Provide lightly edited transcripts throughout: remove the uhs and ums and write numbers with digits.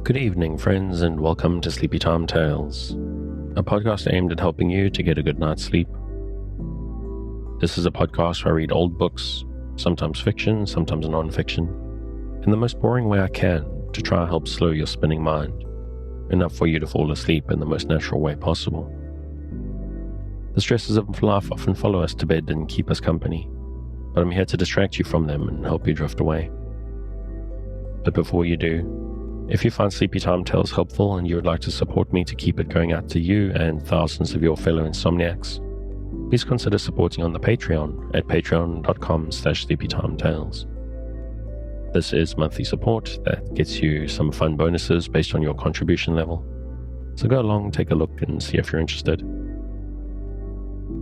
Good evening, friends, and welcome to Sleepy Time Tales, a podcast aimed at helping you to get a good night's sleep. This is a podcast where I read old books, sometimes fiction, sometimes non-fiction, in the most boring way I can to try and help slow your spinning mind, enough for you to fall asleep in the most natural way possible. The stresses of life often follow us to bed and keep us company, but I'm here to distract you from them and help you drift away. But before you do, if you find Sleepy Time Tales helpful and you would like to support me to keep it going out to you and thousands of your fellow insomniacs, please consider supporting on the Patreon at patreon.com/sleepytimetales. This is monthly support that gets you some fun bonuses based on your contribution level. So go along, take a look, and see if you're interested.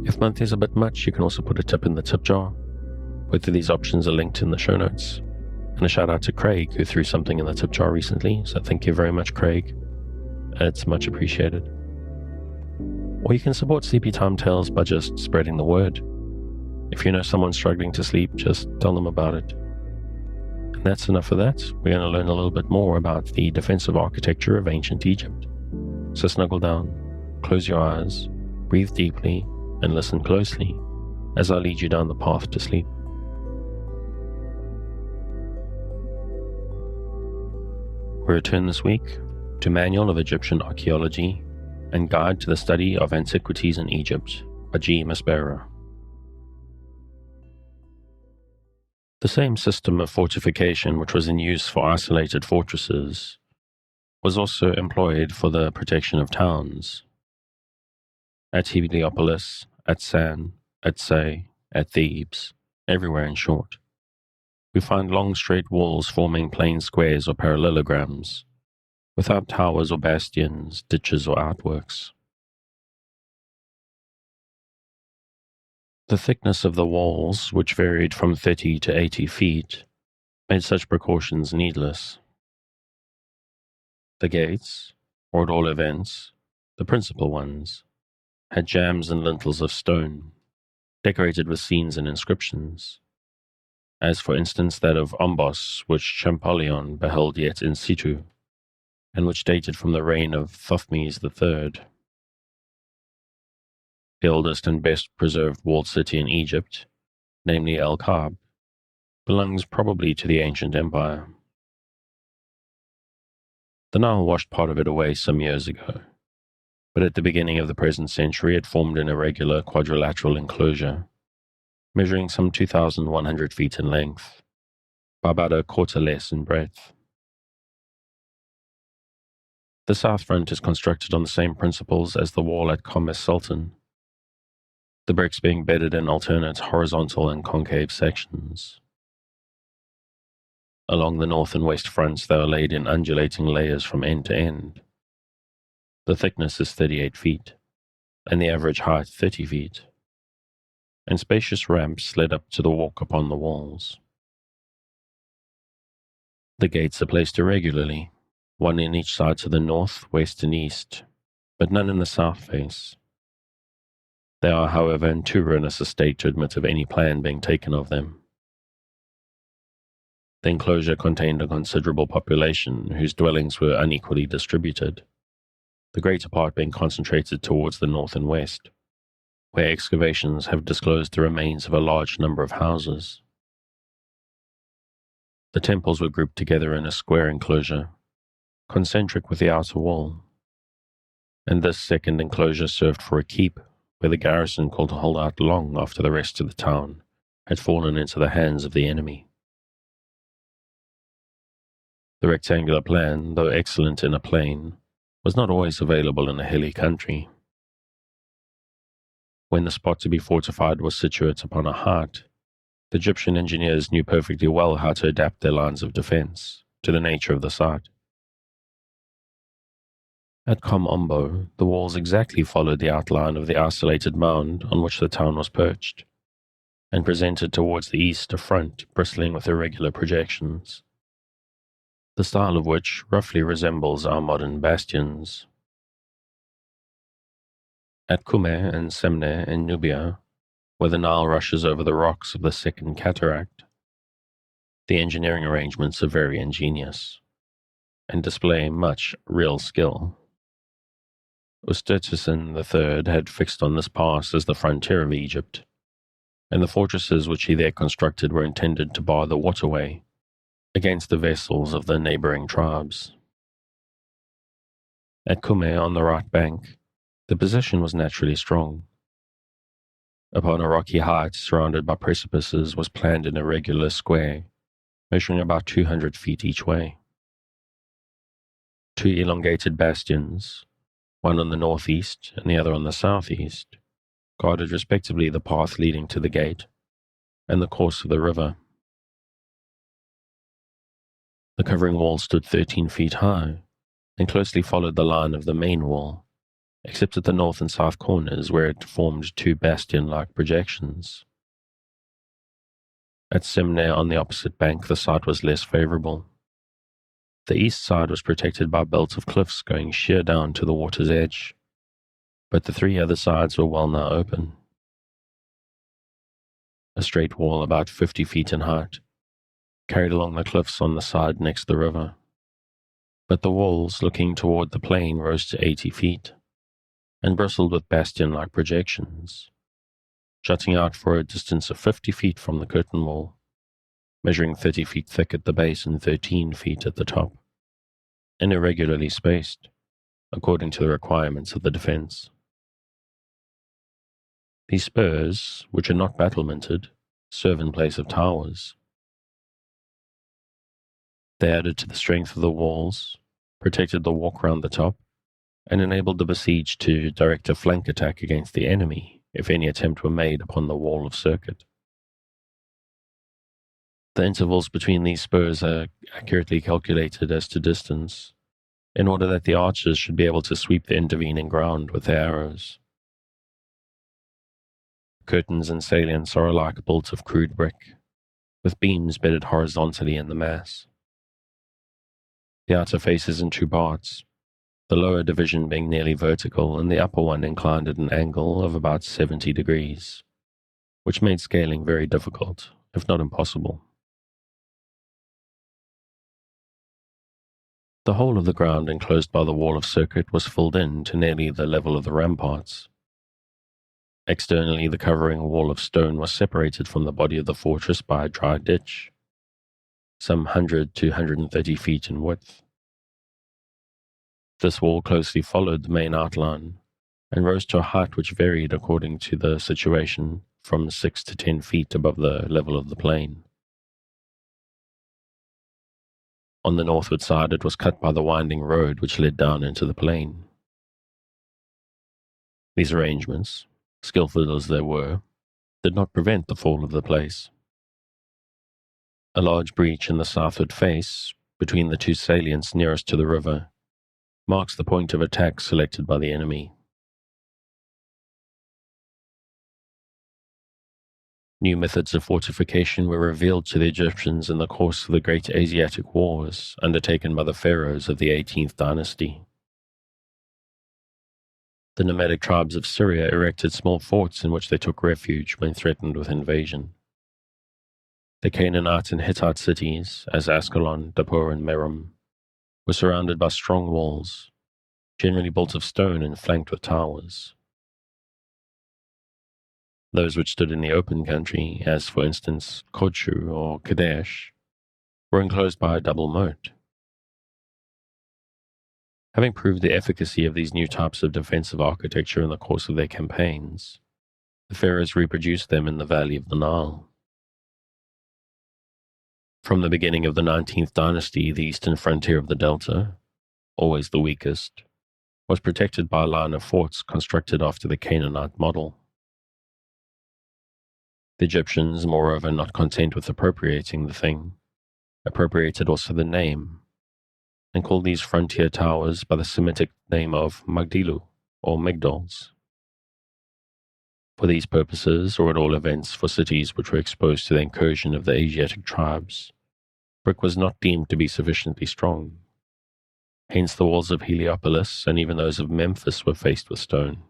If monthly is a bit much, you can also put a tip in the tip jar. Both of these options are linked in the show notes. And a shout out to Craig, who threw something in the tip jar recently, so thank you very much, Craig. It's much appreciated. Or you can support Sleepy Time Tales by just spreading the word. If you know someone struggling to sleep, just tell them about it. And that's enough of that. We're going to learn a little bit more about the defensive architecture of ancient Egypt. So snuggle down, close your eyes, breathe deeply, and listen closely as I lead you down the path to sleep. We return this week to Manual of Egyptian Archaeology and Guide to the Study of Antiquities in Egypt by G. Maspero. The same system of fortification which was in use for isolated fortresses was also employed for the protection of towns. At Heliopolis, at San, at Say, at Thebes, everywhere in short. We find long straight walls forming plain squares or parallelograms, without towers or bastions, ditches or outworks. The thickness of the walls, which varied from 30 to 80 feet, made such precautions needless. The gates, or at all events, the principal ones, had jambs and lintels of stone, decorated with scenes and inscriptions, as for instance that of Ombos, which Champollion beheld yet in situ, and which dated from the reign of Thothmes III. The oldest and best preserved walled city in Egypt, namely El Kab, belongs probably to the ancient empire. The Nile washed part of it away some years ago, but at the beginning of the present century it formed an irregular quadrilateral enclosure, measuring some 2,100 feet in length, by about a quarter less in breadth. The south front is constructed on the same principles as the wall at Kom Sultan, the bricks being bedded in alternate horizontal and concave sections. Along the north and west fronts they are laid in undulating layers from end to end. The thickness is 38 feet, and the average height 30 feet. And spacious ramps led up to the walk upon the walls. The gates are placed irregularly, one in each side to the north, west, and east, but none in the south face. They are, however, in too ruinous a state to admit of any plan being taken of them. The enclosure contained a considerable population whose dwellings were unequally distributed, the greater part being concentrated towards the north and west, where excavations have disclosed the remains of a large number of houses. The temples were grouped together in a square enclosure, concentric with the outer wall, and this second enclosure served for a keep, where the garrison could hold out long after the rest of the town had fallen into the hands of the enemy. The rectangular plan, though excellent in a plain, was not always available in a hilly country. When the spot to be fortified was situate upon a height, the Egyptian engineers knew perfectly well how to adapt their lines of defense to the nature of the site. At Kom Ombo, the walls exactly followed the outline of the isolated mound on which the town was perched, and presented towards the east a front bristling with irregular projections, the style of which roughly resembles our modern bastions. At Kume and Semneh in Nubia, where the Nile rushes over the rocks of the Second Cataract, the engineering arrangements are very ingenious. and display much real skill. Ustetisin III had fixed on this pass as the frontier of Egypt, and the fortresses which he there constructed were intended to bar the waterway against the vessels of the neighboring tribes. At Kume on the right bank, the position was naturally strong. Upon a rocky height surrounded by precipices was planned an irregular square, measuring about 200 feet each way. Two elongated bastions, one on the northeast and the other on the southeast, guarded respectively the path leading to the gate and the course of the river. The covering wall stood 13 feet high and closely followed the line of the main wall, except at the north and south corners where it formed two bastion-like projections. At Semneh on the opposite bank, the site was less favorable. The east side was protected by a belt of cliffs going sheer down to the water's edge, but the three other sides were well nigh open. A straight wall about 50 feet in height carried along the cliffs on the side next the river, but the walls looking toward the plain rose to 80 feet and bristled with bastion-like projections, jutting out for a distance of 50 feet from the curtain wall, measuring 30 feet thick at the base and 13 feet at the top, and irregularly spaced, according to the requirements of the defense. These spurs, which are not battlemented, serve in place of towers. They added to the strength of the walls, protected the walk round the top, and enabled the besieged to direct a flank attack against the enemy if any attempt were made upon the wall of circuit. The intervals between these spurs are accurately calculated as to distance, in order that the archers should be able to sweep the intervening ground with their arrows. Curtains and salients are alike built of crude brick, with beams bedded horizontally in the mass. The outer face is in two parts, the lower division being nearly vertical and the upper one inclined at an angle of about 70 degrees, which made scaling very difficult, if not impossible. The whole of the ground enclosed by the wall of circuit was filled in to nearly the level of the ramparts. Externally, the covering wall of stone was separated from the body of the fortress by a dry ditch, some 100 to 130 feet in width. This wall closely followed the main outline and rose to a height which varied according to the situation from 6 to 10 feet above the level of the plain. On the northward side, it was cut by the winding road which led down into the plain. These arrangements, skillful as they were, did not prevent the fall of the place. A large breach in the southward face, between the two salients nearest to the river, marks the point of attack selected by the enemy. New methods of fortification were revealed to the Egyptians in the course of the great Asiatic wars undertaken by the pharaohs of the 18th dynasty. The nomadic tribes of Syria erected small forts in which they took refuge when threatened with invasion. The Canaanite and Hittite cities, as Ascalon, Dapur, and Merom, were surrounded by strong walls, generally built of stone and flanked with towers. Those which stood in the open country, as for instance Kodshu or Kadesh, were enclosed by a double moat. Having proved the efficacy of these new types of defensive architecture in the course of their campaigns, the pharaohs reproduced them in the valley of the Nile. From the beginning of the 19th dynasty, the eastern frontier of the delta, always the weakest, was protected by a line of forts constructed after the Canaanite model. The Egyptians, moreover, not content with appropriating the thing, appropriated also the name, and called these frontier towers by the Semitic name of Magdilu, or Migdols. For these purposes, or at all events for cities which were exposed to the incursion of the Asiatic tribes, brick was not deemed to be sufficiently strong. Hence the walls of Heliopolis and even those of Memphis were faced with stone.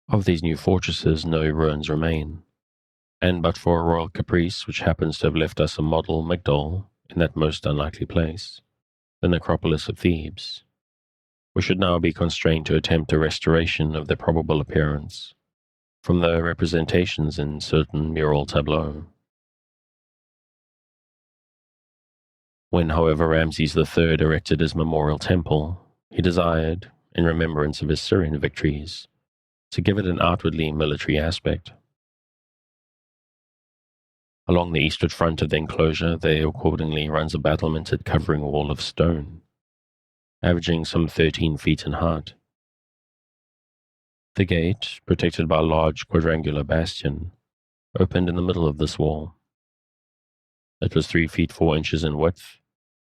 Of these new fortresses no ruins remain, and but for a royal caprice which happens to have left us a model Migdol, in that most unlikely place, the necropolis of Thebes, we should now be constrained to attempt a restoration of their probable appearance from the representations in certain mural tableaux. When, however, Ramses III erected his memorial temple, he desired, in remembrance of his Syrian victories, to give it an outwardly military aspect. Along the eastward front of the enclosure, there accordingly runs a battlemented covering wall of stone, averaging some 13 feet in height. The gate, protected by a large quadrangular bastion, opened in the middle of this wall. It was 3 feet 4 inches in width,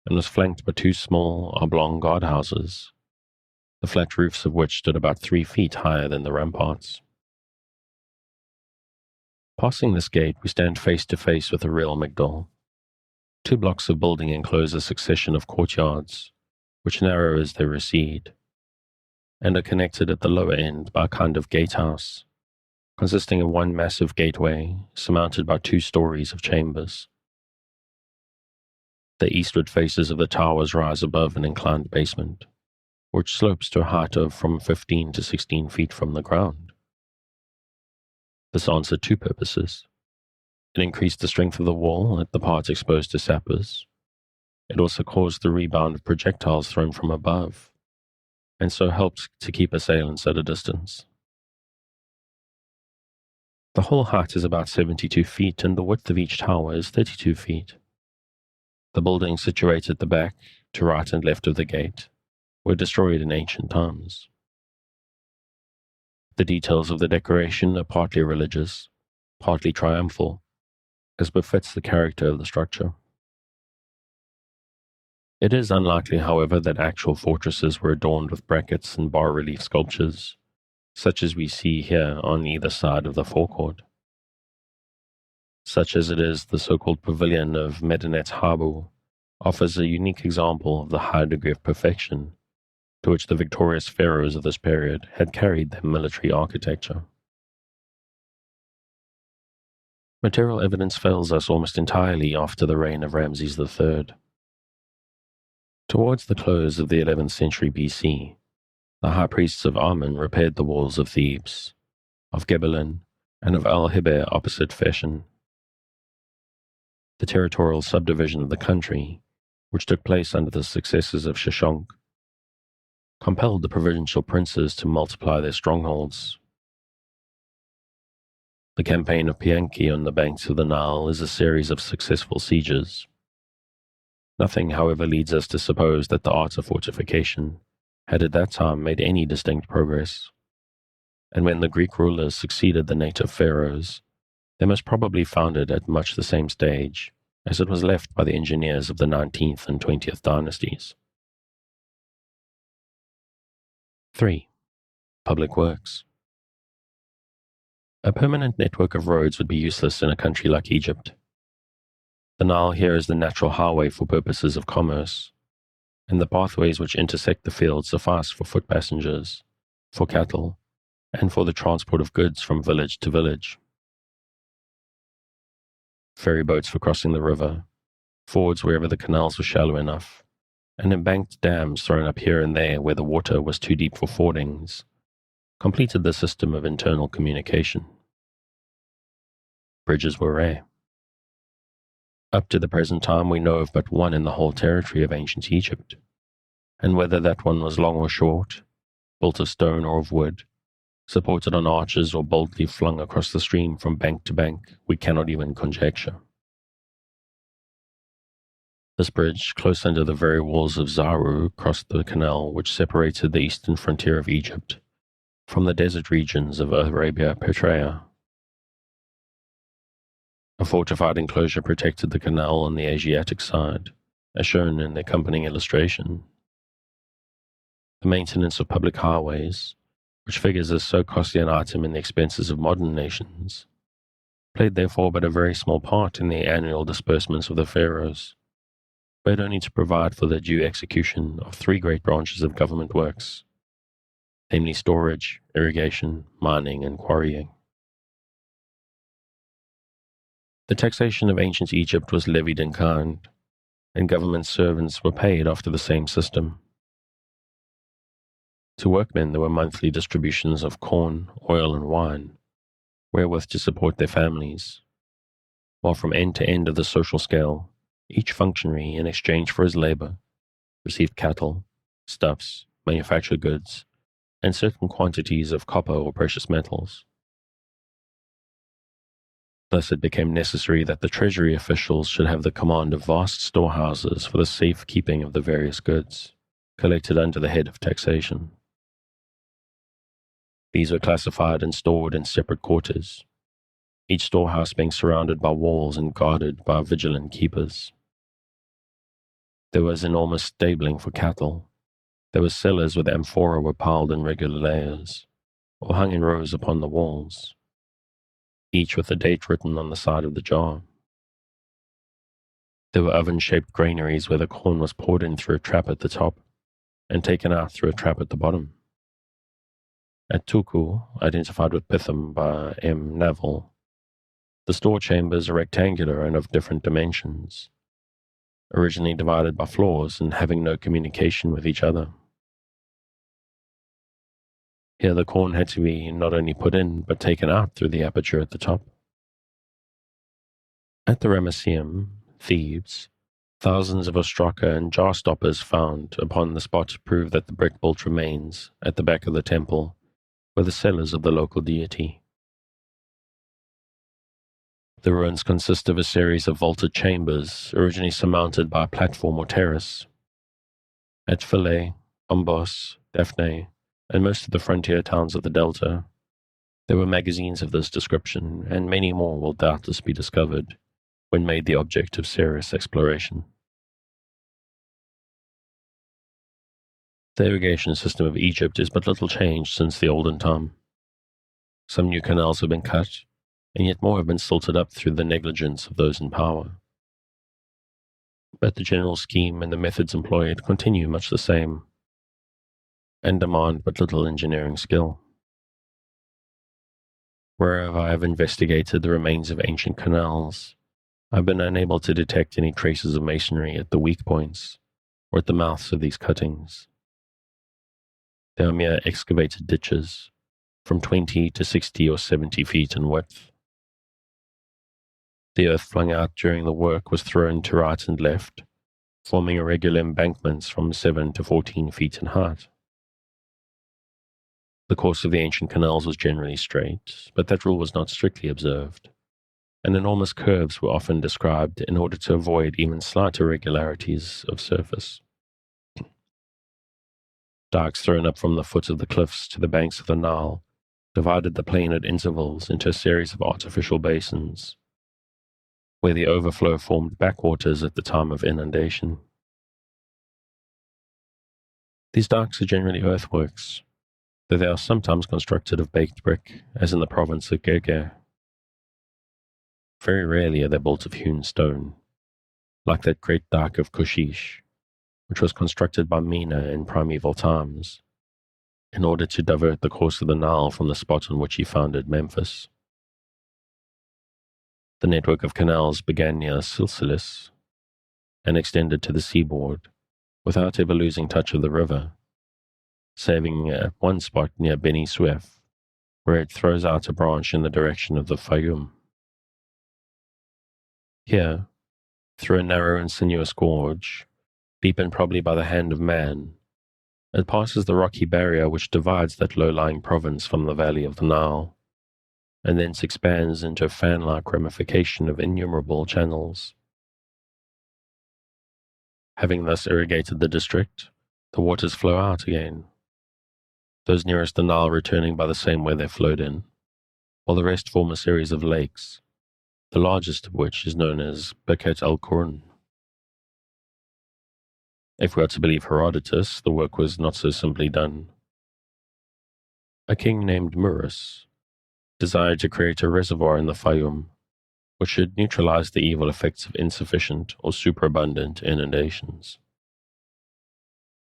and was flanked by 2 small oblong guardhouses, the flat roofs of which stood about 3 feet higher than the ramparts. Passing this gate, we stand face to face with the real Migdol. 2 blocks of building enclose a succession of courtyards, which narrow as they recede, and are connected at the lower end by a kind of gatehouse, consisting of one massive gateway surmounted by 2 stories of chambers. The eastward faces of the towers rise above an inclined basement, which slopes to a height of from 15 to 16 feet from the ground. This answered 2 purposes. It increased the strength of the wall at the parts exposed to sappers. It also caused the rebound of projectiles thrown from above, and so helped to keep assailants at a distance. The whole height is about 72 feet, and the width of each tower is 32 feet. The buildings situated at the back, to right and left of the gate, were destroyed in ancient times. The details of the decoration are partly religious, partly triumphal, as befits the character of the structure. It is unlikely, however, that actual fortresses were adorned with brackets and bas-relief sculptures, such as we see here on either side of the forecourt. Such as it is, the so-called pavilion of Medinet Habu offers a unique example of the high degree of perfection to which the victorious pharaohs of this period had carried their military architecture. Material evidence fails us almost entirely after the reign of Ramses III. Towards the close of the 11th century BC, the high priests of Amun repaired the walls of Thebes, of Gebelin, and of Al-Hibeh opposite Feshen. The territorial subdivision of the country, which took place under the successors of Sheshonq, compelled the provincial princes to multiply their strongholds. The campaign of Pianki on the banks of the Nile is a series of successful sieges. Nothing, however, leads us to suppose that the art of fortification had at that time made any distinct progress, and when the Greek rulers succeeded the native pharaohs, they most probably found it at much the same stage as it was left by the engineers of the 19th and 20th dynasties. 3. Public works. A permanent network of roads would be useless in a country like Egypt. The Nile here is the natural highway for purposes of commerce, and the pathways which intersect the fields suffice for foot passengers, for cattle, and for the transport of goods from village to village. Ferry boats for crossing the river, fords wherever the canals were shallow enough, and embanked dams thrown up here and there where the water was too deep for fordings, completed the system of internal communication. Bridges were rare. Up to the present time we know of but one in the whole territory of ancient Egypt, and whether that one was long or short, built of stone or of wood, supported on arches or boldly flung across the stream from bank to bank, we cannot even conjecture. This bridge, close under the very walls of Zaru, crossed the canal which separated the eastern frontier of Egypt from the desert regions of Arabia Petraea. A fortified enclosure protected the canal on the Asiatic side, as shown in the accompanying illustration. The maintenance of public highways, which figures as so costly an item in the expenses of modern nations, played therefore but a very small part in the annual disbursements of the pharaohs, but only to provide for the due execution of 3 great branches of government works, namely storage, irrigation, mining, and quarrying. The taxation of ancient Egypt was levied in kind, and government servants were paid after the same system. To workmen, there were monthly distributions of corn, oil, and wine, wherewith to support their families, while from end to end of the social scale, each functionary, in exchange for his labor, received cattle, stuffs, manufactured goods, and certain quantities of copper or precious metals. Thus it became necessary that the treasury officials should have the command of vast storehouses for the safe keeping of the various goods, collected under the head of taxation. These were classified and stored in separate quarters, each storehouse being surrounded by walls and guarded by vigilant keepers. There was enormous stabling for cattle. There were cellars where the amphora were piled in regular layers, or hung in rows upon the walls, each with a date written on the side of the jar. There were oven-shaped granaries where the corn was poured in through a trap at the top and taken out through a trap at the bottom. At Tuku, identified with Pithom by M. Naval, the store chambers are rectangular and of different dimensions, originally divided by floors and having no communication with each other. Here the corn had to be not only put in, but taken out through the aperture at the top. At the Ramesseum, Thebes, thousands of ostraka and jar stoppers found upon the spot prove that the brick-built remains at the back of the temple were the cellars of the local deity. The ruins consist of a series of vaulted chambers, originally surmounted by a platform or terrace. At Philae, Ombos, Daphne, and most of the frontier towns of the Delta, there were magazines of this description, and many more will doubtless be discovered when made the object of serious exploration. The irrigation system of Egypt is but little changed since the olden time. Some new canals have been cut, and yet more have been silted up through the negligence of those in power. But the general scheme and the methods employed continue much the same, and demand but little engineering skill. Wherever I have investigated the remains of ancient canals, I've been unable to detect any traces of masonry at the weak points or at the mouths of these cuttings. They are mere excavated ditches, from 20 to 60 or 70 feet in width. The earth flung out during the work was thrown to right and left, forming irregular embankments from 7 to 14 feet in height. The course of the ancient canals was generally straight, but that rule was not strictly observed, and enormous curves were often described in order to avoid even slight irregularities of surface. Dikes thrown up from the foot of the cliffs to the banks of the Nile divided the plain at intervals into a series of artificial basins, where the overflow formed backwaters at the time of inundation. These dikes are generally earthworks, though they are sometimes constructed of baked brick, as in the province of Gege. Very rarely are they built of hewn stone, like that great dike of Kushish, which was constructed by Mina in primeval times, in order to divert the course of the Nile from the spot on which he founded Memphis. The network of canals began near Silsilis and extended to the seaboard, without ever losing touch of the river, saving at one spot near Beni Suef, where it throws out a branch in the direction of the Fayum. Here, through a narrow and sinuous gorge, deepened probably by the hand of man, it passes the rocky barrier which divides that low-lying province from the valley of the Nile, and thence expands into a fan-like ramification of innumerable channels. Having thus irrigated the district, the waters flow out again, those nearest the Nile returning by the same way they flowed in, while the rest form a series of lakes, the largest of which is known as Beket el-Qurn. If we are to believe Herodotus, the work was not so simply done. A king named Murus desired to create a reservoir in the Fayum, which should neutralize the evil effects of insufficient or superabundant inundations.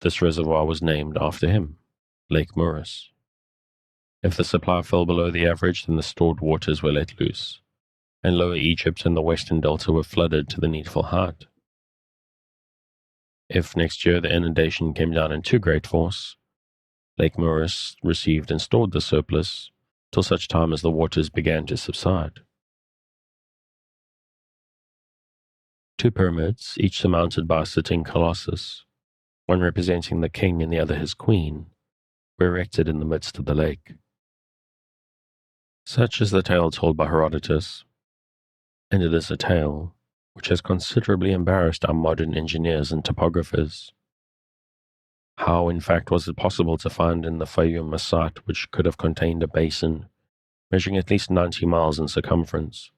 This reservoir was named after him, Lake Murus. If the supply fell below the average, then the stored waters were let loose, and Lower Egypt and the Western Delta were flooded to the needful height. If next year the inundation came down in too great force, Lake Moeris received and stored the surplus till such time as the waters began to subside. 2 pyramids, each surmounted by a sitting colossus, one representing the king and the other his queen, were erected in the midst of the lake. Such is the tale told by Herodotus, and it is a tale which has considerably embarrassed our modern engineers and topographers. How, in fact, was it possible to find in the Fayum a site which could have contained a basin measuring at least 90 miles in circumference?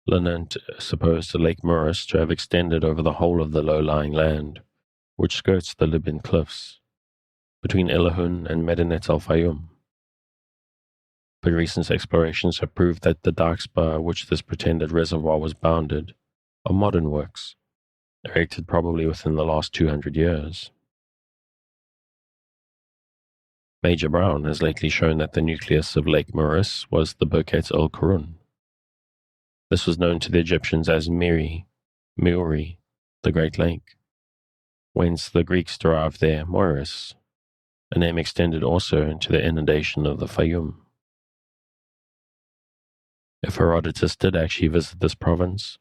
Linnant supposed Lake Moeris to have extended over the whole of the low-lying land, which skirts the Libyan cliffs, between Elahun and Medinet al-Fayum. But recent explorations have proved that the dikes by which this pretended reservoir was bounded are modern works, erected probably within the last 200 years. Major Brown has lately shown that the nucleus of Lake Moeris was the Birket el-Qurun. This was known to the Egyptians as Meuri, the Great Lake, whence the Greeks derived their Moeris, a name extended also into the inundation of the Fayum. If Herodotus did actually visit this province,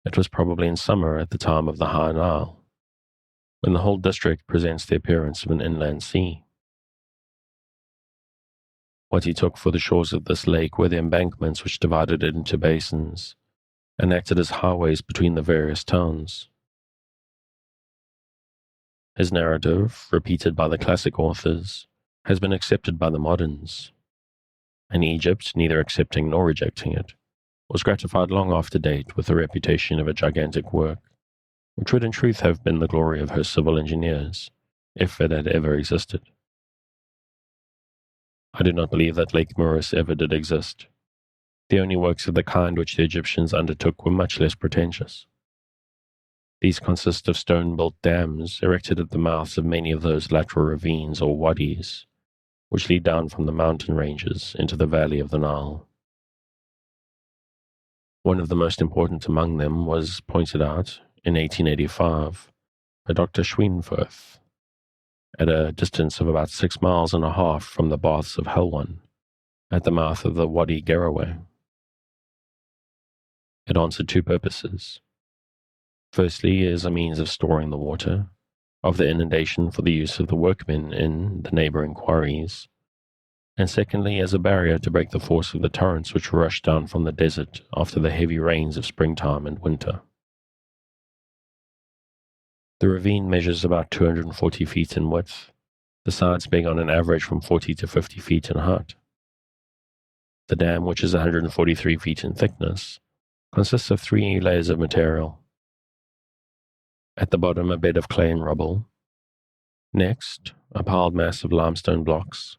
it was probably in summer at the time of the High Nile, when the whole district presents the appearance of an inland sea. What he took for the shores of this lake were the embankments which divided it into basins and acted as highways between the various towns. His narrative, repeated by the classic authors, has been accepted by the moderns, and Egypt, neither accepting nor rejecting it, was gratified long after date with the reputation of a gigantic work, which would in truth have been the glory of her civil engineers, if it had ever existed. I do not believe that Lake Moeris ever did exist. The only works of the kind which the Egyptians undertook were much less pretentious. These consist of stone-built dams erected at the mouths of many of those lateral ravines or wadis, which lead down from the mountain ranges into the valley of the Nile. One of the most important among them was pointed out in 1885 by Dr. Schweenfurth, at a distance of about 6.5 miles from the baths of Helwan, at the mouth of the Wadi Garaway. It answered 2 purposes. Firstly, as a means of storing the water of the inundation for the use of the workmen in the neighboring quarries, and secondly, as a barrier to break the force of the torrents which rushed down from the desert after the heavy rains of springtime and winter. The ravine measures about 240 feet in width, the sides being on an average from 40 to 50 feet in height. The dam, which is 143 feet in thickness, consists of 3 layers of material. At the bottom, a bed of clay and rubble. Next, a piled mass of limestone blocks.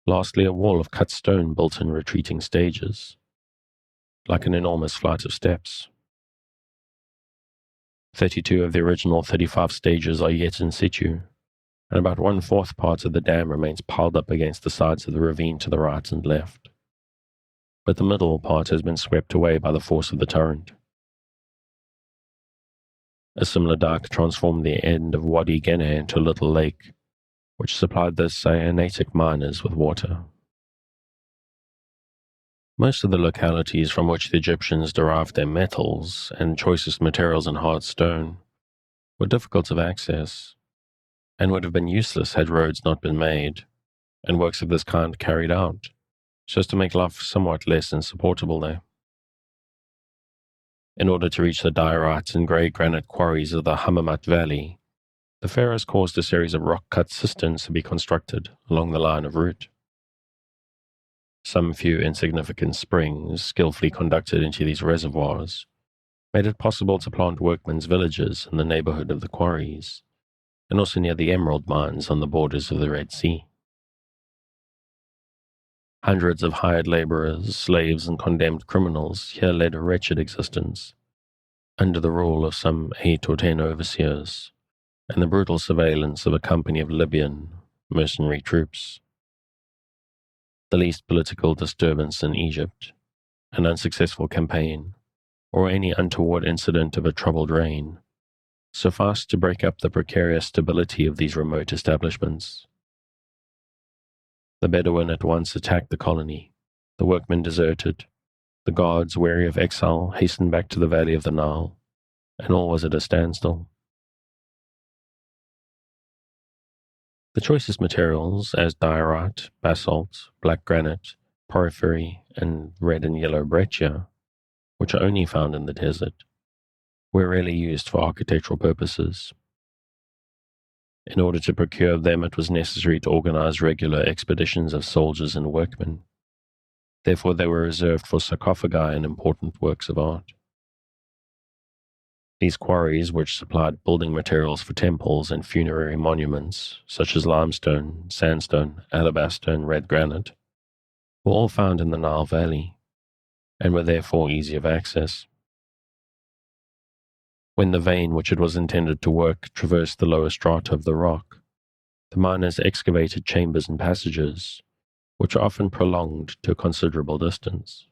Lastly, a wall of cut stone built in retreating stages, like an enormous flight of steps. 32 of the original 35 stages are yet in situ, and about 1/4 part of the dam remains piled up against the sides of the ravine to the right and left. But the middle part has been swept away by the force of the torrent. A similar dike transformed the end of Wadi Gene into a little lake, which supplied the Sinaitic miners with water. Most of the localities from which the Egyptians derived their metals and choicest materials in hard stone were difficult of access, and would have been useless had roads not been made, and works of this kind carried out, so as to make life somewhat less insupportable there. In order to reach the diorite and grey granite quarries of the Hammamat Valley, the pharaohs caused a series of rock-cut cisterns to be constructed along the line of route. Some few insignificant springs, skillfully conducted into these reservoirs, made it possible to plant workmen's villages in the neighborhood of the quarries, and also near the emerald mines on the borders of the Red Sea. Hundreds of hired laborers, slaves, and condemned criminals here led a wretched existence, under the rule of some 8 or 10 overseers, and the brutal surveillance of a company of Libyan mercenary troops. The least political disturbance in Egypt, an unsuccessful campaign, or any untoward incident of a troubled reign, sufficed to break up the precarious stability of these remote establishments. The Bedouin at once attacked the colony. The workmen deserted. The guards, weary of exile, hastened back to the valley of the Nile, and all was at a standstill. The choicest materials, as diorite, basalt, black granite, porphyry, and red and yellow breccia, which are only found in the desert, were rarely used for architectural purposes. In order to procure them, it was necessary to organize regular expeditions of soldiers and workmen. Therefore, they were reserved for sarcophagi and important works of art. These quarries, which supplied building materials for temples and funerary monuments, such as limestone, sandstone, alabaster, and red granite, were all found in the Nile Valley, and were therefore easy of access. When the vein which it was intended to work traversed the lower strata of the rock, the miners excavated chambers and passages, which are often prolonged to a considerable distance.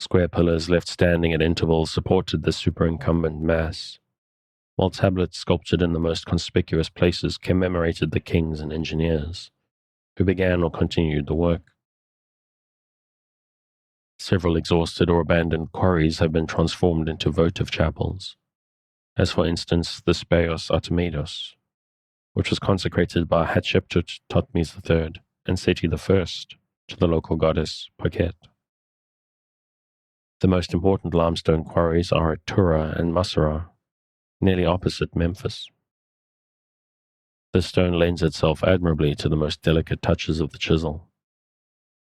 Square pillars left standing at intervals supported the superincumbent mass, while tablets sculptured in the most conspicuous places commemorated the kings and engineers who began or continued the work. Several exhausted or abandoned quarries have been transformed into votive chapels, as for instance the Speos Artemidos, which was consecrated by Hatshepsut Thutmose III and Seti I to the local goddess Paket. The most important limestone quarries are at Tura and Masara, nearly opposite Memphis. This stone lends itself admirably to the most delicate touches of the chisel,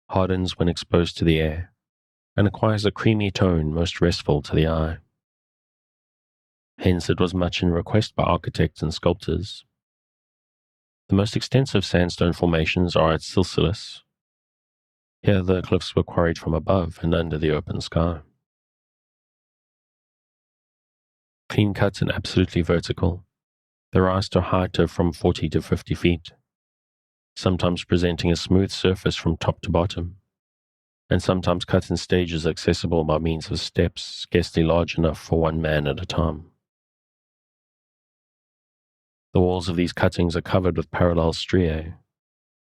hardens when exposed to the air, and acquires a creamy tone most restful to the eye. Hence it was much in request by architects and sculptors. The most extensive sandstone formations are at Sentinels. Here the cliffs were quarried from above and under the open sky. Clean cut and absolutely vertical, they rise to a height of from 40 to 50 feet, sometimes presenting a smooth surface from top to bottom, and sometimes cut in stages accessible by means of steps scarcely large enough for one man at a time. The walls of these cuttings are covered with parallel striae,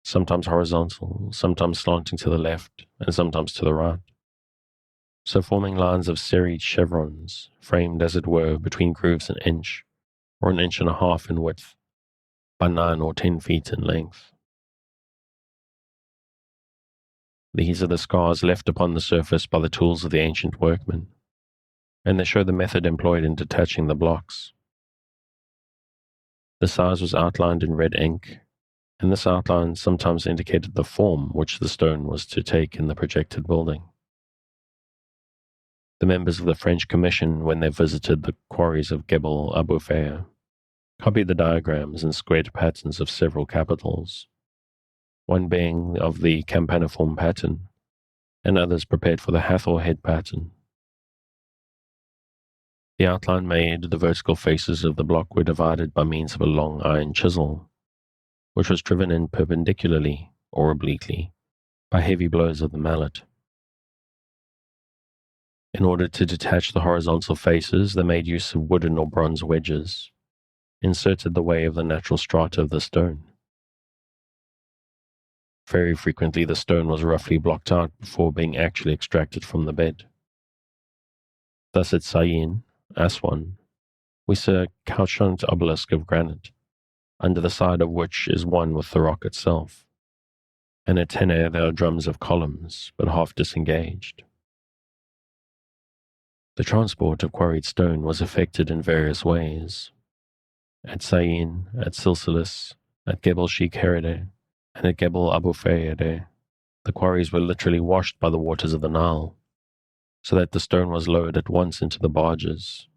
sometimes horizontal, sometimes slanting to the left, and sometimes to the right, so forming lines of serried chevrons, framed as it were between grooves an inch, or an inch and a half in width, by 9 or 10 feet in length. These are the scars left upon the surface by the tools of the ancient workmen, and they show the method employed in detaching the blocks. The size was outlined in red ink, and this outline sometimes indicated the form which the stone was to take in the projected building. The members of the French Commission, when they visited the quarries of Gebel Abu Faya, copied the diagrams and squared patterns of several capitals, one being of the campaniform pattern, and others prepared for the Hathor head pattern. The outline made, the vertical faces of the block were divided by means of a long iron chisel, which was driven in perpendicularly or obliquely by heavy blows of the mallet. In order to detach the horizontal faces, they made use of wooden or bronze wedges, inserted the way of the natural strata of the stone. Very frequently the stone was roughly blocked out before being actually extracted from the bed. Thus at Sayin, Aswan, we see a couchant obelisk of granite, under the side of which is one with the rock itself, and at Teneh there are drums of columns, but half disengaged. The transport of quarried stone was effected in various ways. At Sayin, at Silsilis, at Gebel Sheikh Herideh, and at Gebel Abu Fayyadeh, the quarries were literally washed by the waters of the Nile, so that the stone was lowered at once into the barges.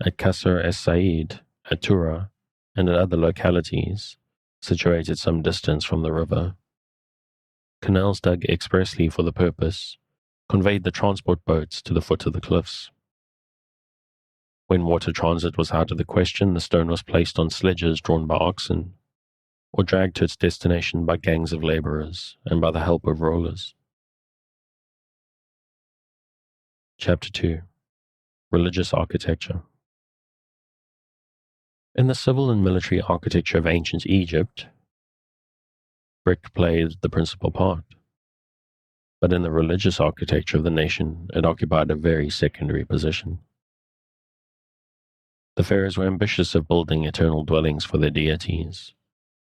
At Qasr es Said, at Tura, and at other localities, situated some distance from the river, canals dug expressly for the purpose conveyed the transport boats to the foot of the cliffs. When water transit was out of the question, the stone was placed on sledges drawn by oxen, or dragged to its destination by gangs of laborers and by the help of rollers. Chapter 2. Religious architecture. In the civil and military architecture of ancient Egypt, brick played the principal part. But in the religious architecture of the nation, it occupied a very secondary position. The pharaohs were ambitious of building eternal dwellings for their deities,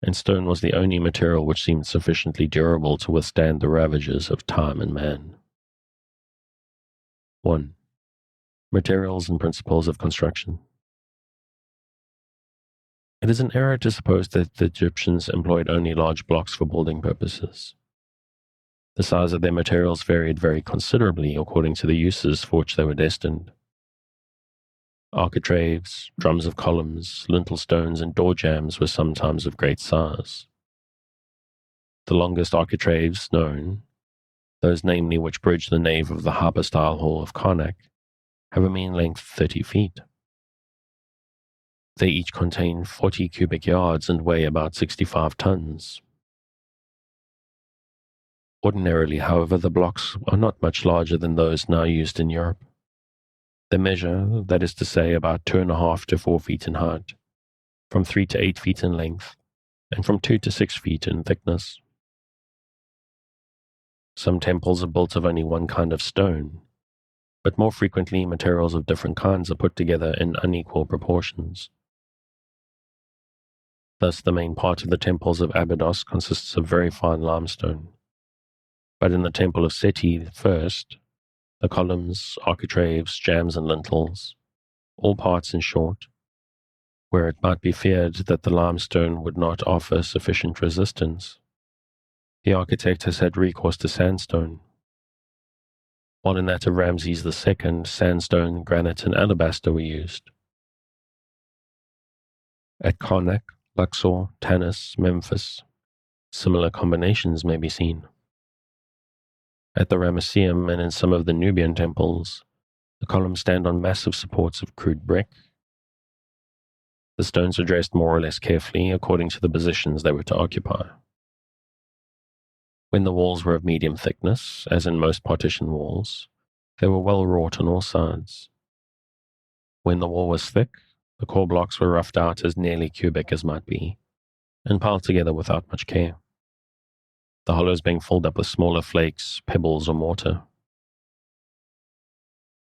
and stone was the only material which seemed sufficiently durable to withstand the ravages of time and man. 1. Materials and principles of construction. It is an error to suppose that the Egyptians employed only large blocks for building purposes. The size of their materials varied very considerably according to the uses for which they were destined. Architraves, drums of columns, lintel stones, and door jambs were sometimes of great size. The longest architraves known, those namely which bridge the nave of the harbour-style hall of Karnak, have a mean length of 30 feet. They each contain 40 cubic yards and weigh about 65 tons. Ordinarily, however, the blocks are not much larger than those now used in Europe. They measure, that is to say, about 2.5 to 4 feet in height, from 3 to 8 feet in length, and from 2 to 6 feet in thickness. Some temples are built of only one kind of stone, but more frequently materials of different kinds are put together in unequal proportions. Thus, the main part of the temples of Abydos consists of very fine limestone. But in the temple of Seti first, the columns, architraves, jambs, and lintels, all parts in short, where it might be feared that the limestone would not offer sufficient resistance, the architect has had recourse to sandstone, while in that of Ramses II, sandstone, granite, and alabaster were used. At Karnak, Luxor, Tanis, Memphis, similar combinations may be seen. At the Ramesseum and in some of the Nubian temples, the columns stand on massive supports of crude brick. The stones are dressed more or less carefully according to the positions they were to occupy. When the walls were of medium thickness, as in most partition walls, they were well wrought on all sides. When the wall was thick, the core blocks were roughed out as nearly cubic as might be, and piled together without much care, the hollows being filled up with smaller flakes, pebbles, or mortar.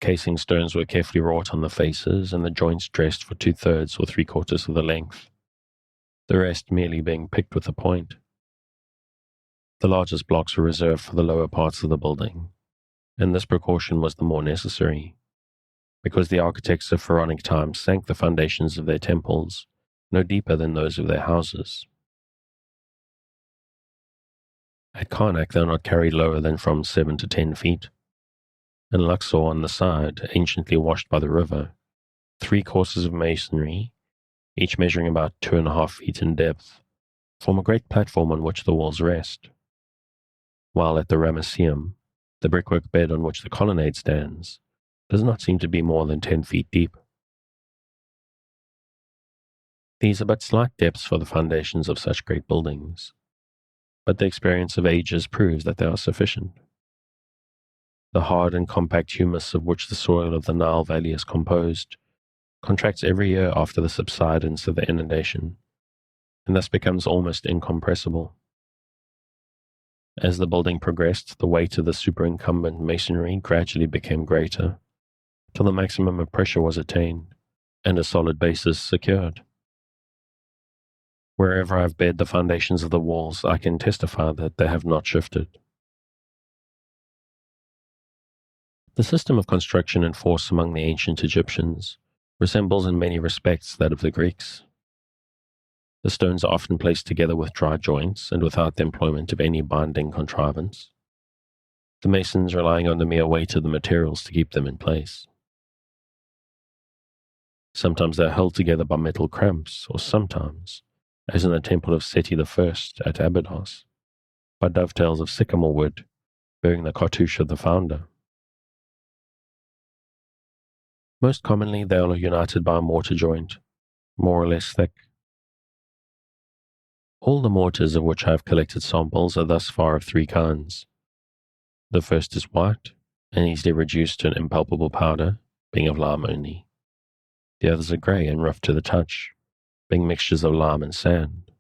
Casing stones were carefully wrought on the faces, and the joints dressed for 2/3 or 3/4 of the length, the rest merely being picked with a point. The largest blocks were reserved for the lower parts of the building, and this precaution was the more necessary, because the architects of pharaonic times sank the foundations of their temples no deeper than those of their houses. At Karnak they are not carried lower than from 7 to 10 feet. In Luxor on the side, anciently washed by the river, 3 courses of masonry, each measuring about 2.5 feet in depth, form a great platform on which the walls rest, while at the Ramesseum, the brickwork bed on which the colonnade stands does not seem to be more than 10 feet deep. These are but slight depths for the foundations of such great buildings, but the experience of ages proves that they are sufficient. The hard and compact humus of which the soil of the Nile Valley is composed contracts every year after the subsidence of the inundation, and thus becomes almost incompressible. As the building progressed, the weight of the superincumbent masonry gradually became greater, till the maximum of pressure was attained, and a solid basis secured. Wherever I have bed the foundations of the walls, I can testify that they have not shifted. The system of construction in force among the ancient Egyptians resembles in many respects that of the Greeks. The stones are often placed together with dry joints and without the employment of any binding contrivance, the masons relying on the mere weight of the materials to keep them in place. Sometimes they are held together by metal cramps, or sometimes, as in the temple of Seti I at Abydos, by dovetails of sycamore wood bearing the cartouche of the founder. Most commonly they are united by a mortar joint, more or less thick. All the mortars of which I have collected samples are thus far of 3 kinds. The first is white, and easily reduced to an impalpable powder, being of lime only. The others are grey and rough to the touch, being mixtures of lime and sand,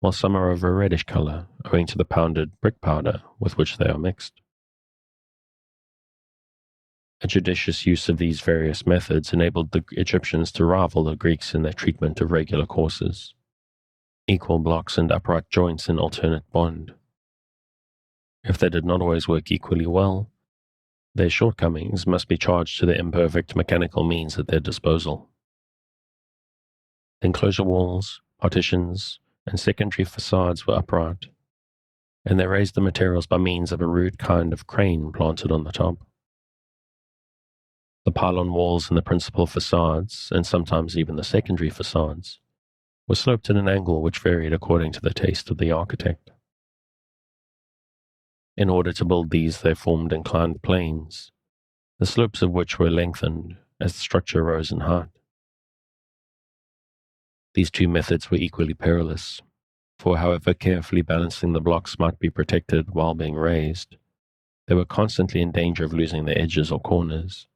while some are of a reddish colour owing to the pounded brick powder with which they are mixed. A judicious use of these various methods enabled the Egyptians to rival the Greeks in their treatment of regular courses, equal blocks and upright joints in alternate bond. If they did not always work equally well, their shortcomings must be charged to the imperfect mechanical means at their disposal. Enclosure walls, partitions, and secondary facades were upright, and they raised the materials by means of a rude kind of crane planted on the top. The pylon walls in the principal facades, and sometimes even the secondary facades, were sloped at an angle which varied according to the taste of the architect. In order to build these, they formed inclined planes, the slopes of which were lengthened as the structure rose in height. These two methods were equally perilous, for however carefully balancing the blocks might be protected while being raised, they were constantly in danger of losing their edges or corners,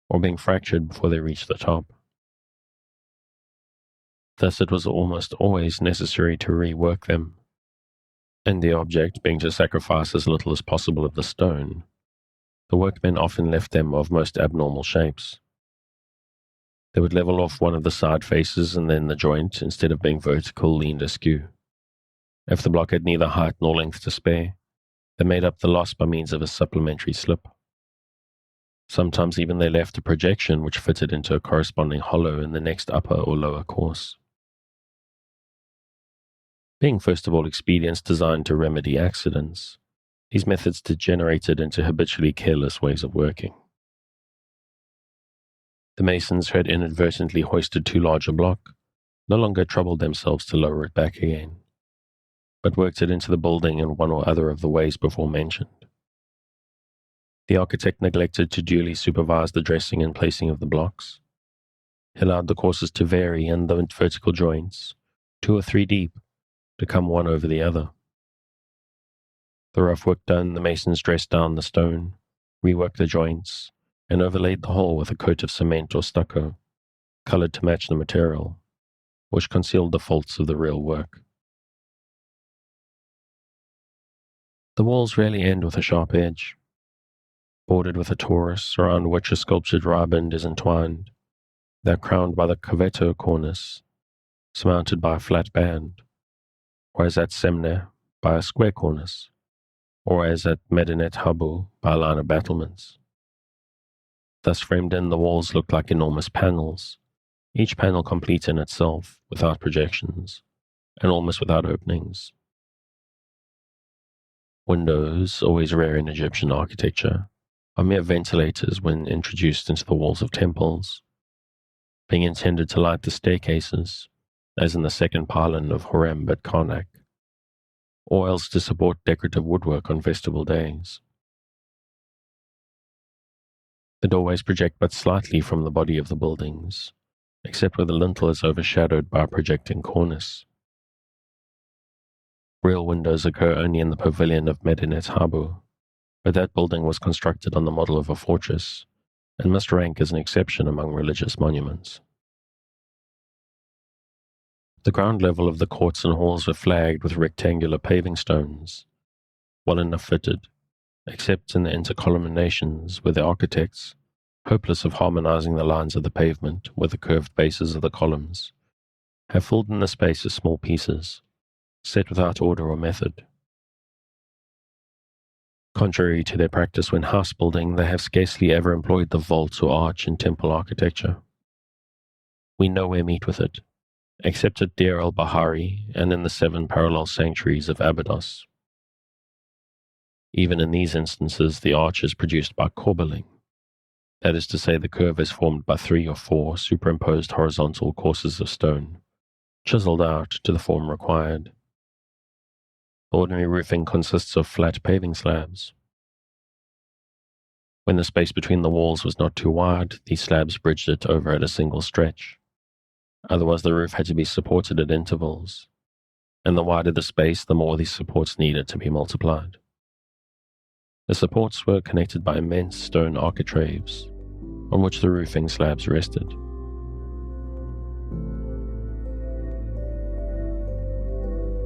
or being fractured before they reached the top. Thus it was almost always necessary to rework them, and the object being to sacrifice as little as possible of the stone, the workmen often left them of most abnormal shapes. They would level off one of the side faces, and then the joint, instead of being vertical, leaned askew. If the block had neither height nor length to spare, they made up the loss by means of a supplementary slip. Sometimes even they left a projection which fitted into a corresponding hollow in the next upper or lower course. Being first of all expedients designed to remedy accidents, these methods degenerated into habitually careless ways of working. The masons who had inadvertently hoisted too large a block no longer troubled themselves to lower it back again, but worked it into the building in one or other of the ways before mentioned. The architect neglected to duly supervise the dressing and placing of the blocks. He allowed the courses to vary and the vertical joints, 2 or 3 deep, to come one over the other. The rough work done, the masons dressed down the stone, reworked the joints, and overlaid the whole with a coat of cement or stucco, colored to match the material, which concealed the faults of the real work. The walls rarely end with a sharp edge. Bordered with a torus around which a sculptured riband is entwined, they are crowned by the cavetto cornice, surmounted by a flat band, or as at Semneh by a square cornice, or as at Medinet Habu by a line of battlements. Thus framed in, the walls look like enormous panels, each panel complete in itself, without projections, and almost without openings. Windows, always rare in Egyptian architecture, are mere ventilators when introduced into the walls of temples, being intended to light the staircases, as in the second pylon of Horem at Karnak, or else to support decorative woodwork on festival days. The doorways project but slightly from the body of the buildings, except where the lintel is overshadowed by a projecting cornice. Real windows occur only in the pavilion of Medinet Habu, but that building was constructed on the model of a fortress, and must rank as an exception among religious monuments. The ground level of the courts and halls were flagged with rectangular paving stones, well enough fitted, except in the intercolumniations where the architects, hopeless of harmonizing the lines of the pavement with the curved bases of the columns, have filled in the space with small pieces, set without order or method. Contrary to their practice when house building, they have scarcely ever employed the vault or arch in temple architecture. We nowhere meet with it, except at Deir el-Bahari and in the 7 parallel sanctuaries of Abydos. Even in these instances, the arch is produced by corbelling. That is to say, the curve is formed by 3 or 4 superimposed horizontal courses of stone, chiseled out to the form required. Ordinary roofing consists of flat paving slabs. When the space between the walls was not too wide, these slabs bridged it over at a single stretch. Otherwise, the roof had to be supported at intervals, and the wider the space, the more these supports needed to be multiplied. The supports were connected by immense stone architraves, on which the roofing slabs rested.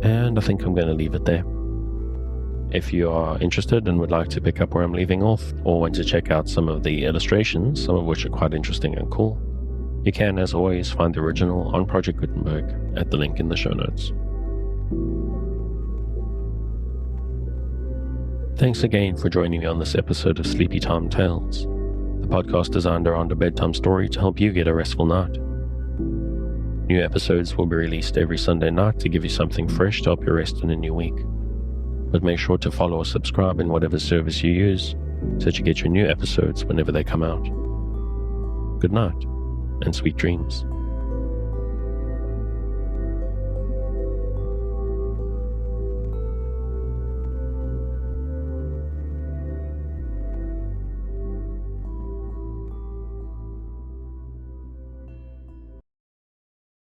And I think I'm going to leave it there. If you are interested and would like to pick up where I'm leaving off, or want to check out some of the illustrations, some of which are quite interesting and cool, you can, as always, find the original on Project Gutenberg at the link in the show notes. Thanks again for joining me on this episode of Sleepy Time Tales, the podcast designed around a bedtime story to help you get a restful night. New episodes will be released every Sunday night to give you something fresh to help you rest in a new week. But make sure to follow or subscribe in whatever service you use so that you get your new episodes whenever they come out. Good night, and sweet dreams.